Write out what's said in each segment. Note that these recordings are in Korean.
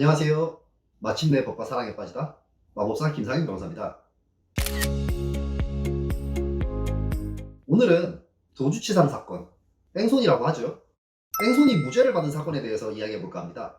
안녕하세요. 마침내 법과 사랑에 빠지다 마법사 김상현 변호사입니다. 오늘은 도주치상 사건, 뺑소니라고 하죠. 뺑소니 무죄를 받은 사건에 대해서 이야기해 볼까 합니다.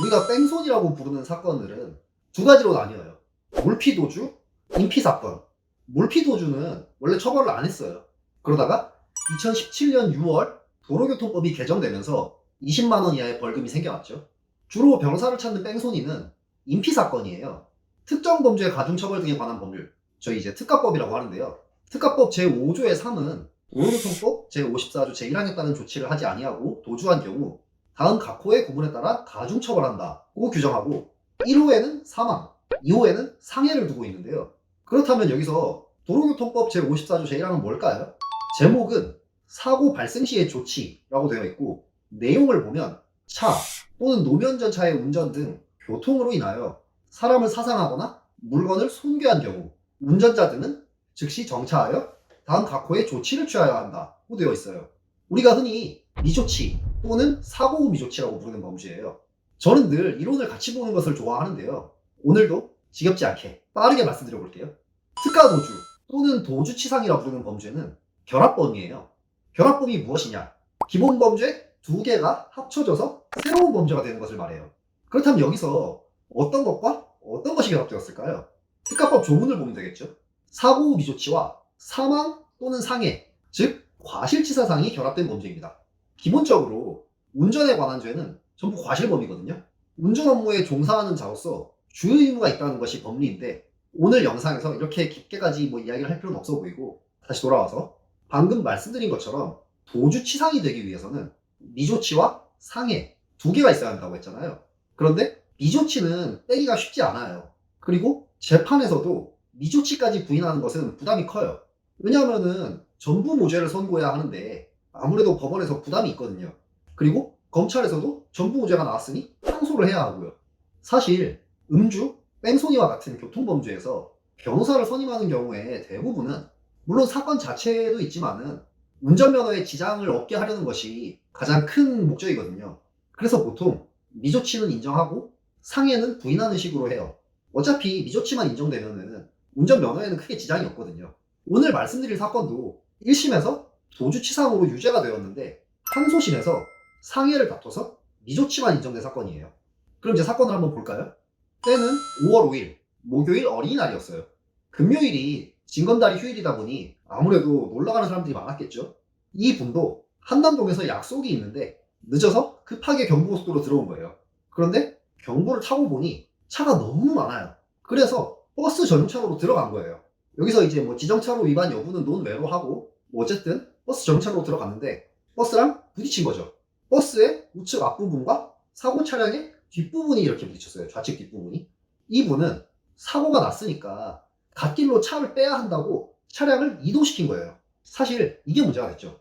우리가 뺑소니라고 부르는 사건들은 두 가지로 나뉘어요. 몰피도주, 인피사건. 몰피도주는 원래 처벌을 안 했어요. 그러다가 2017년 6월 도로교통법이 개정되면서 20만 원 이하의 벌금이 생겨났죠. 주로 변호사를 찾는 뺑소니는 인피사건이에요. 특정 범죄 가중처벌 등에 관한 법률, 저희 이제 특가법이라고 하는데요. 특가법 제5조의 3은 도로교통법 제54조 제1항에 따른 조치를 하지 아니하고 도주한 경우 다음 각호의 구분에 따라 가중처벌한다고 규정하고 1호에는 사망, 2호에는 상해를 두고 있는데요. 그렇다면 여기서 도로교통법 제54조 제1항은 뭘까요? 제목은 사고 발생 시의 조치라고 되어 있고 내용을 보면 차 또는 노면전차의 운전 등 교통으로 인하여 사람을 사상하거나 물건을 손괴한 경우 운전자 등은 즉시 정차하여 다음 각호의 조치를 취하여야 한다고 되어 있어요. 우리가 흔히 미조치 또는 사고 후 미조치라고 부르는 범죄예요. 저는 늘 이론을 같이 보는 것을 좋아하는데요. 오늘도 지겹지 않게 빠르게 말씀드려 볼게요. 특가도주 또는 도주치상이라 부르는 범죄는 결합범이에요. 결합범이 무엇이냐? 기본 범죄 두 개가 합쳐져서 새로운 범죄가 되는 것을 말해요. 그렇다면 여기서 어떤 것과 어떤 것이 결합되었을까요? 특가법 조문을 보면 되겠죠. 사고 후 미조치와 사망 또는 상해, 즉 과실치사상이 결합된 범죄입니다. 기본적으로 운전에 관한 죄는 전부 과실범이거든요. 운전 업무에 종사하는 자로서 주의 의무가 있다는 것이 법리인데 오늘 영상에서 이렇게 깊게까지 이야기를 할 필요는 없어 보이고 다시 돌아와서 방금 말씀드린 것처럼 도주치상이 되기 위해서는 미조치와 상해 두 개가 있어야 한다고 했잖아요. 그런데 미조치는 빼기가 쉽지 않아요. 그리고 재판에서도 미조치까지 부인하는 것은 부담이 커요. 왜냐하면은 전부 무죄를 선고해야 하는데 아무래도 법원에서 부담이 있거든요. 그리고 검찰에서도 전부 무죄가 나왔으니 항소를 해야 하고요. 사실 음주, 뺑소니와 같은 교통범죄에서 변호사를 선임하는 경우에 대부분은 물론 사건 자체도 있지만은 운전면허에 지장을 없게 하려는 것이 가장 큰 목적이거든요. 그래서 보통 미조치는 인정하고 상해는 부인하는 식으로 해요. 어차피 미조치만 인정되면은 운전면허에는 크게 지장이 없거든요. 오늘 말씀드릴 사건도 1심에서 도주치상으로 유죄가 되었는데 항소심에서 상해를 다퉈서 미조치만 인정된 사건이에요. 그럼 이제 사건을 한번 볼까요? 때는 5월 5일 목요일 어린이날이었어요. 금요일이 진검다리 휴일이다 보니 아무래도 놀러가는 사람들이 많았겠죠. 이 분도 한남동에서 약속이 있는데 늦어서 급하게 경부고속도로 들어온 거예요. 그런데 경부를 타고 보니 차가 너무 많아요. 그래서 버스 전용차로로 들어간 거예요. 여기서 이제 지정차로 위반 여부는 논외로 하고 어쨌든 버스 전용차로로 들어갔는데 버스랑 부딪힌 거죠. 버스의 우측 앞부분과 사고 차량의 뒷부분이 이렇게 부딪혔어요. 좌측 뒷부분이. 이분은 사고가 났으니까 갓길로 차를 빼야 한다고 차량을 이동시킨 거예요. 사실 이게 문제가 됐죠.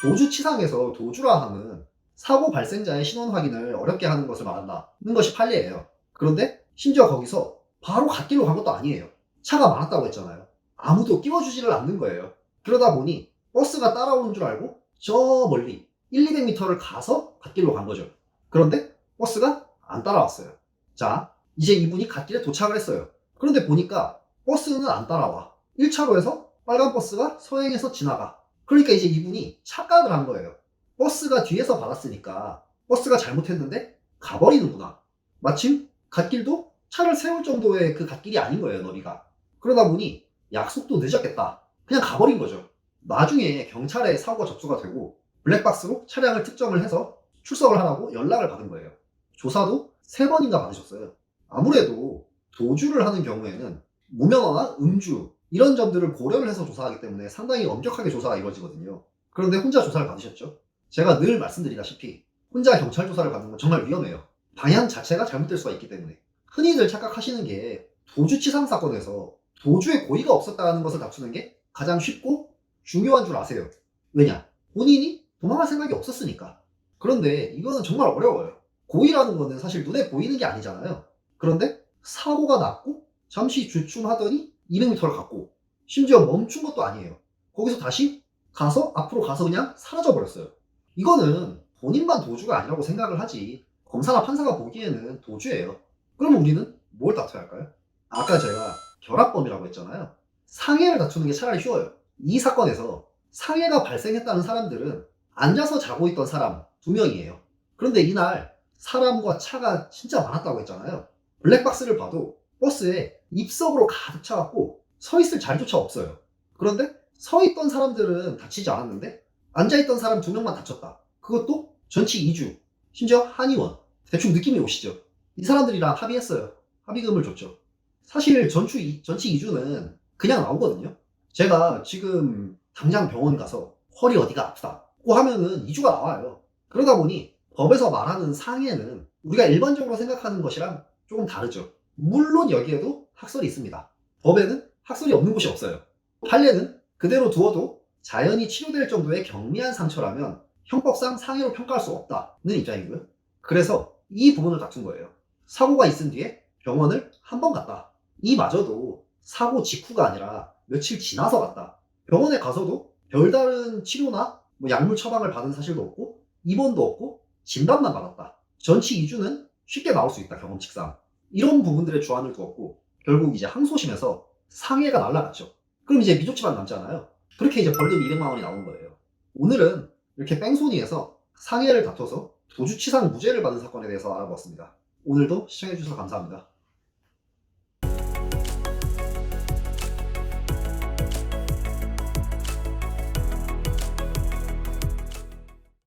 도주치상에서 도주라 함은 사고 발생자의 신원 확인을 어렵게 하는 것을 말한다는 것이 판례예요. 그런데 심지어 거기서 바로 갓길로 간 것도 아니에요. 차가 많았다고 했잖아요. 아무도 끼워주지를 않는 거예요. 그러다 보니 버스가 따라오는 줄 알고 저 멀리 1, 200m를 가서 갓길로 간 거죠. 그런데 버스가 안 따라왔어요. 자, 이제 이분이 갓길에 도착을 했어요. 그런데 보니까 버스는 안 따라와. 1차로에서 빨간 버스가 서행해서 지나가. 그러니까 이제 이분이 착각을 한 거예요. 버스가 뒤에서 받았으니까 버스가 잘못했는데 가버리는구나. 마침 갓길도 차를 세울 정도의 그 갓길이 아닌 거예요, 너비가. 그러다 보니 약속도 늦었겠다. 그냥 가버린 거죠. 나중에 경찰에 사고가 접수가 되고 블랙박스로 차량을 특정을 해서 출석을 하라고 연락을 받은 거예요. 조사도 3번인가 받으셨어요. 아무래도 도주를 하는 경우에는 무면허나 음주 이런 점들을 고려를 해서 조사하기 때문에 상당히 엄격하게 조사가 이루어지거든요. 그런데 혼자 조사를 받으셨죠? 제가 늘 말씀드리다시피 혼자 경찰 조사를 받는 건 정말 위험해요. 방향 자체가 잘못될 수가 있기 때문에. 흔히들 착각하시는 게 도주치상 사건에서 도주의 고의가 없었다는 것을 다투는 게 가장 쉽고 중요한 줄 아세요. 왜냐? 본인이 도망갈 생각이 없었으니까. 그런데 이거는 정말 어려워요. 고의라는 거는 사실 눈에 보이는 게 아니잖아요. 그런데 사고가 났고 잠시 주춤하더니 200m를 갔고 심지어 멈춘 것도 아니에요. 거기서 다시 가서 앞으로 가서 그냥 사라져 버렸어요. 이거는 본인만 도주가 아니라고 생각을 하지 검사나 판사가 보기에는 도주예요. 그럼 우리는 뭘 다퉈야 할까요? 아까 제가 결합범이라고 했잖아요. 상해를 다투는 게 차라리 쉬워요. 이 사건에서 상해가 발생했다는 사람들은 앉아서 자고 있던 사람 2명이에요. 그런데 이날 사람과 차가 진짜 많았다고 했잖아요. 블랙박스를 봐도 버스에 입석으로 가득 차갖고 서 있을 자리조차 없어요. 그런데 서 있던 사람들은 다치지 않았는데 앉아있던 사람 2명만 다쳤다. 그것도 전치 2주, 심지어 한의원. 대충 느낌이 오시죠? 이 사람들이랑 합의했어요. 합의금을 줬죠. 사실 전치 2주는 그냥 나오거든요. 제가 지금 당장 병원 가서 허리 어디가 아프다고 하면은 2주가 나와요. 그러다 보니 법에서 말하는 상해는 우리가 일반적으로 생각하는 것이랑 조금 다르죠. 물론 여기에도 학설이 있습니다. 법에는 학설이 없는 곳이 없어요. 판례는 그대로 두어도 자연히 치료될 정도의 경미한 상처라면 형법상 상해로 평가할 수 없다는 입장이고요. 그래서 이 부분을 다툰 거예요. 사고가 있은 뒤에 병원을 한 번 갔다. 이마저도 사고 직후가 아니라 며칠 지나서 갔다. 병원에 가서도 별다른 치료나 약물 처방을 받은 사실도 없고 입원도 없고 진단만 받았다. 전치 2주는 쉽게 나올 수 있다, 경험칙상. 이런 부분들의 주안을 두었고 결국 이제 항소심에서 상해가 날라갔죠. 그럼 이제 미조치만 남잖아요. 그렇게 이제 벌금 200만 원이 나온 거예요. 오늘은 이렇게 뺑소니에서 상해를 다퉈서 도주치상 무죄를 받은 사건에 대해서 알아보았습니다. 오늘도 시청해주셔서 감사합니다.